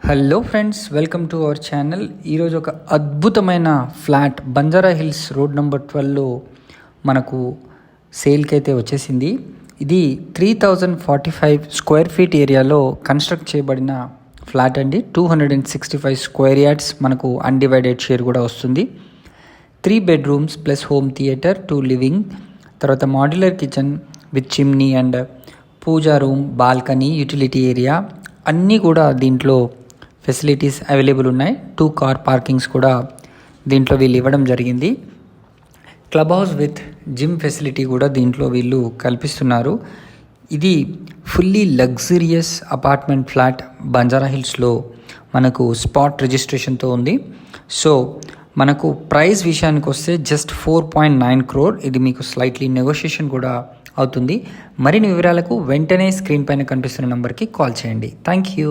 Hello friends, welcome to our channel. ఈరోజు ఒక అద్భుతమైన flat Banjara Hills road number 12లో మనకు సేల్కి అయితే వచ్చేసింది. ఇది 3045 స్క్వేర్ ఫీట్ ఏరియాలో కన్స్ట్రక్ట్ చేయబడిన ఫ్లాట్ అండి. 265 స్క్వేర్ యార్డ్స్ మనకు అన్డివైడెడ్ షేర్ కూడా వస్తుంది. 3 bedrooms plus home theatre, 2 living, తర్వాత modular kitchen with chimney and pooja room, balcony, utility area అన్నీ కూడా దీంట్లో ఫెసిలిటీస్ అవైలబుల్ ఉన్నాయి. 2 కార్ పార్కింగ్స్ కూడా దీంట్లో వీళ్ళు ఇవ్వడం జరిగింది. Club house with gym facility కూడా దీంట్లో వీళ్ళు కల్పిస్తున్నారు. ఇది fully luxurious apartment flat Banjara హిల్స్లో మనకు స్పాట్ రిజిస్ట్రేషన్తో ఉంది. సో మనకు ప్రైస్ విషయానికి వస్తే జస్ట్ 4.9 crore. ఇది మీకు స్లైట్లీ నెగోషియేషన్ కూడా అవుతుంది. మరిన్ని వివరాలకు వెంటనే స్క్రీన్ పైన కనిపిస్తున్న నెంబర్కి కాల్ చేయండి. Thank you.